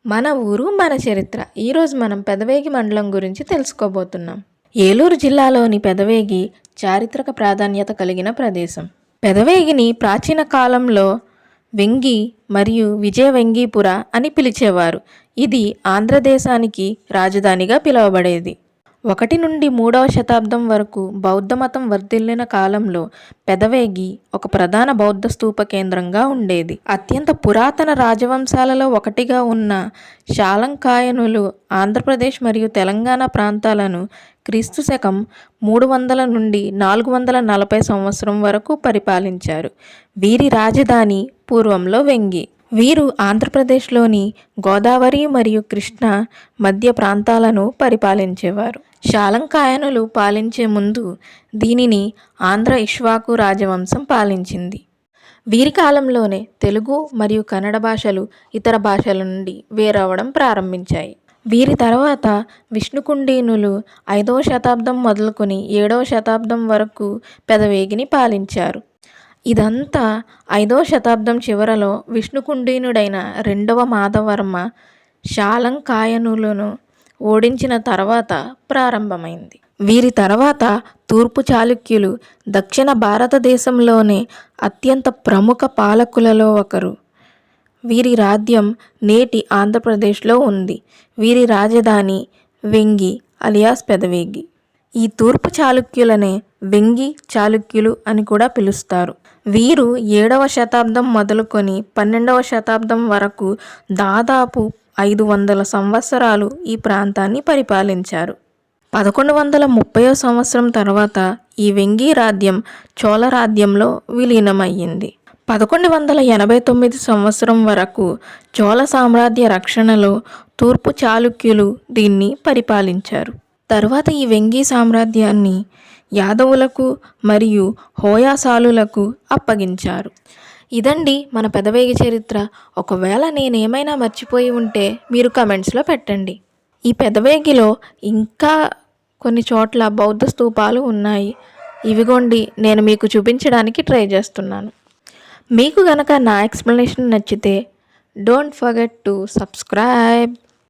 మన ఊరు మన చరిత్ర. ఈరోజు మనం పెదవేగి మండలం గురించి తెలుసుకోబోతున్నాం. ఏలూరు జిల్లాలోని పెదవేగి చారిత్రక ప్రాధాన్యత కలిగిన ప్రదేశం. పెదవేగిని ప్రాచీన కాలంలో వెంగి మరియు విజయవెంగీపుర అని పిలిచేవారు. ఇది ఆంధ్రదేశానికి రాజధానిగా పిలువబడేది. 1 నుండి 3వ శతాబ్దం వరకు బౌద్ధ మతం వర్ధిల్లిన కాలంలో పెదవేగి ఒక ప్రధాన బౌద్ధ స్తూప కేంద్రంగా ఉండేది. అత్యంత పురాతన రాజవంశాలలో ఒకటిగా ఉన్న శాలంకాయనులు ఆంధ్రప్రదేశ్ మరియు తెలంగాణ ప్రాంతాలను క్రీస్తు శకం 300 నుండి 440 సంవత్సరం వరకు పరిపాలించారు. వీరి రాజధాని పూర్వంలో వెంగి. వీరు ఆంధ్రప్రదేశ్లోని గోదావరి మరియు కృష్ణా మధ్య ప్రాంతాలను పరిపాలించేవారు. శాలంకాయనులు పాలించే ముందు దీనిని ఆంధ్ర ఇక్ష్వాకు రాజవంశం పాలించింది. వీరి కాలంలోనే తెలుగు మరియు కన్నడ భాషలు ఇతర భాషల నుండి వేరవడం ప్రారంభించాయి. వీరి తర్వాత విష్ణుకుండినులు 5వ శతాబ్దం మొదలుకొని 7వ శతాబ్దం వరకు పెదవేగిని పాలించారు. ఇదంతా 5వ శతాబ్దం చివరలో విష్ణుకుండినుడైన 2వ మాధవర్మ శాలంకాయనులను ఓడించిన తర్వాత ప్రారంభమైంది. వీరి తర్వాత తూర్పు చాళుక్యులు దక్షిణ భారతదేశంలోనే అత్యంత ప్రముఖ పాలకులలో ఒకరు. వీరి రాజ్యం నేటి ఆంధ్రప్రదేశ్లో ఉంది. వీరి రాజధాని వెంగి అలియాస్ పెదవేగి. ఈ తూర్పు చాళుక్యులనే వెంగి చాళుక్యులు అని కూడా పిలుస్తారు. వీరు 7వ శతాబ్దం మొదలుకొని 12వ శతాబ్దం వరకు దాదాపు 500 సంవత్సరాలు ఈ ప్రాంతాన్ని పరిపాలించారు. 1130వ సంవత్సరం తర్వాత ఈ వెంగి రాజ్యం చోళ రాజ్యంలో విలీనమయ్యింది. 1189 సంవత్సరం వరకు చోళ సామ్రాజ్య రక్షణలో తూర్పు చాళుక్యులు దీన్ని పరిపాలించారు. తరువాత ఈ వెంగి సామ్రాజ్యాన్ని యాదవులకు మరియు హోయసాలులకు అప్పగించారు. ఇదండి మన పెదవేగి చరిత్ర. ఒకవేళ నేనేమైనా మర్చిపోయి ఉంటే మీరు కమెంట్స్లో పెట్టండి. ఈ పెదవేగిలో ఇంకా కొన్ని చోట్ల బౌద్ధ స్తూపాలు ఉన్నాయి. ఇవిగోండి నేను మీకు చూపించడానికి ట్రై చేస్తున్నాను. మీకు గనక నా ఎక్స్ప్లెనేషన్ నచ్చితే డోంట్ ఫర్గెట్ టు సబ్స్క్రైబ్.